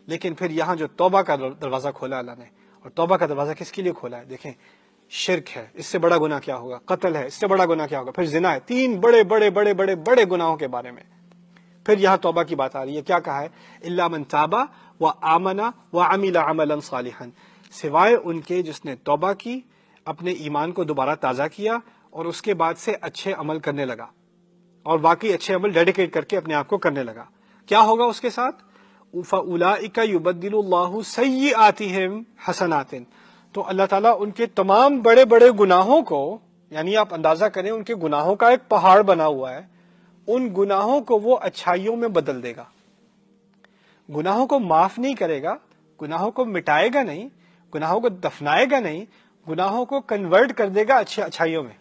لیکن پھر یہاں جو توبہ کا دروازہ کھولا اللہ نے، اور توبہ کا دروازہ کس کے لیے کھولا ہے؟ دیکھیں، شرک ہے، اس سے بڑا گناہ کیا ہوگا؟ قتل ہے، اس سے بڑا گناہ کیا ہوگا؟ پھر زنا ہے، 3 بڑے بڑے بڑے بڑے بڑے گناہوں کے بارے میں پھر یہاں توبہ کی بات آ رہی ہے۔ کیا کہا ہے؟ الا من تاب وآمن وعمل عملا صالحا، سوائے ان کے جس نے توبہ کی، اپنے ایمان کو دوبارہ تازہ کیا، اور اس کے بعد سے اچھے عمل کرنے لگا، اور واقعی اچھے عمل ڈیڈیکیٹ کر کے اپنے آپ کو کرنے لگا۔ کیا ہوگا اس کے ساتھ؟ فَأُولَئِكَ يُبَدِّلُ اللَّهُ سَيِّئَاتِهِمْ حَسَنَاتٍ، تو اللہ تعالیٰ ان کے تمام بڑے بڑے گناہوں کو، یعنی آپ اندازہ کریں ان کے گناہوں کا ایک پہاڑ بنا ہوا ہے، ان گناہوں کو وہ اچھائیوں میں بدل دے گا۔ گناہوں کو معاف نہیں کرے گا، گناہوں کو مٹائے گا نہیں، گناہوں کو دفنائے گا نہیں، گناہوں کو کنورٹ کر دے گا اچھائیوں میں۔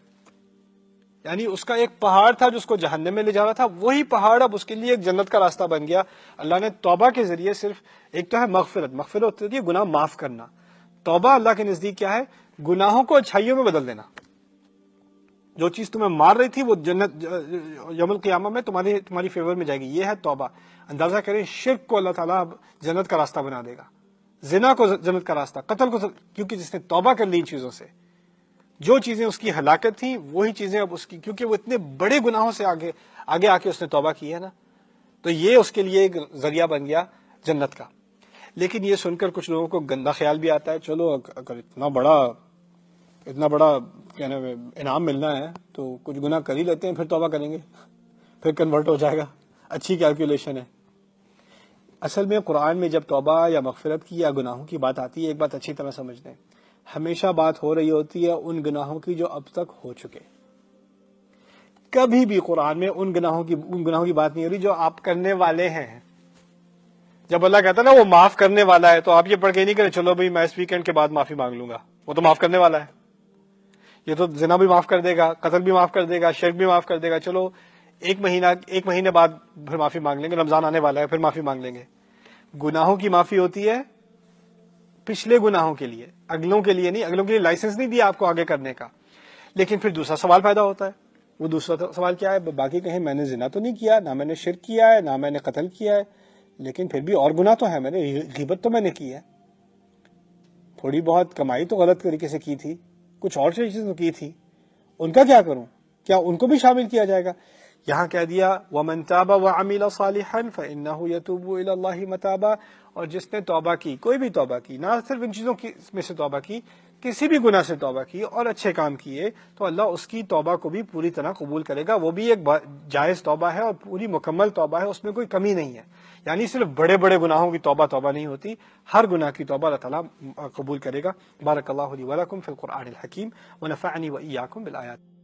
یعنی اس کا ایک پہاڑ تھا جو اس کو جہنم میں لے جا رہا تھا، وہی پہاڑ اب اس کے لیے ایک جنت کا راستہ بن گیا۔ اللہ نے توبہ کے ذریعے صرف ایک تو ہے مغفرت ہوتی ہے گناہ معاف کرنا، توبہ اللہ کے نزدیک کیا ہے؟ گناہوں کو اچھائیوں میں بدل دینا۔ جو چیز تمہیں مار رہی تھی وہ جنت یوم القیامہ میں تمہاری فیور میں جائے گی، یہ ہے توبہ۔ اندازہ کریں، شرک کو اللہ تعالیٰ اب جنت کا راستہ بنا دے گا، زنا کو جنت کا راستہ، قتل کو، کیونکہ جس نے توبہ کر لی ان چیزوں سے، جو چیزیں اس کی ہلاکت تھیں وہی چیزیں اب اس کی، کیونکہ وہ اتنے بڑے گناہوں سے آگے آ کے اس نے توبہ کی ہے نا، تو یہ اس کے لیے ایک ذریعہ بن گیا جنت کا۔ لیکن یہ سن کر کچھ لوگوں کو گندا خیال بھی آتا ہے، چلو اگر اتنا بڑا کیا نام ہے انعام ملنا ہے تو کچھ گناہ کر ہی لیتے ہیں، پھر توبہ کریں گے، پھر کنورٹ ہو جائے گا، اچھی کیلکولیشن ہے۔ اصل میں قرآن میں جب توبہ یا مغفرت کی یا گناہوں کی بات آتی ہے، ایک بات اچھی طرح سمجھ لیں، ہمیشہ بات ہو رہی ہوتی ہے ان گناہوں کی جو اب تک ہو چکے۔ کبھی بھی قرآن میں ان گناہوں کی بات نہیں ہو رہی جو آپ کرنے والے ہیں۔ جب اللہ کہتا ہے نا وہ معاف کرنے والا ہے، تو آپ یہ پڑھ کے نہیں کریں چلو بھائی میں اس ویکینڈ کے بعد معافی مانگ لوں گا، وہ تو معاف کرنے والا ہے، یہ تو زنا بھی معاف کر دے گا، قتل بھی معاف کر دے گا، شرک بھی معاف کر دے گا، چلو ایک مہینے بعد پھر معافی مانگ لیں گے، رمضان آنے والا ہے پھر معافی مانگ لیں گے۔ گناہوں کی معافی ہوتی ہے پچھلے گناہوں کے لیے، اگلوں کے لیے نہیں، اگلوں کے لیے لائسنس نہیں دیا آپ کو آگے کرنے کا۔ لیکن پھر دوسرا سوال پیدا ہوتا ہے، وہ دوسرا سوال کیا ہے؟ باقی کہیں میں نے زنا تو نہیں کیا، نہ میں نے شرک کیا ہے، نہ میں نے قتل کیا ہے، لیکن پھر بھی اور گناہ تو ہے، میں نے غیبت تو میں نے کی ہے، تھوڑی بہت کمائی تو غلط طریقے سے کی تھی، کچھ اور چیزیں تو کی تھی، ان کا کیا کروں؟ کیا ان کو بھی شامل کیا جائے گا؟ یہاں کہہ دیا وَمَن تَابَ وَعَمِلَ صَالِحًا فَإِنَّهُ يَتُوبُ إِلَى اللَّهِ مَتَابًا، اور جس نے توبہ کی، کوئی بھی توبہ کی، نہ صرف ان چیزوں میں سے توبہ کی، کسی بھی گناہ سے توبہ کی اور اچھے کام کیے، تو اللہ اس کی توبہ کو بھی پوری طرح قبول کرے گا۔ وہ بھی ایک جائز توبہ ہے اور پوری مکمل توبہ ہے، اس میں کوئی کمی نہیں ہے۔ یعنی صرف بڑے بڑے گناہوں کی توبہ نہیں ہوتی، ہر گناہ کی توبہ اللہ تعالیٰ قبول کرے گا۔ بارک اللہ لی ولکم فی القرآن الحکیم ونفعنی وإیاکم بالآیات۔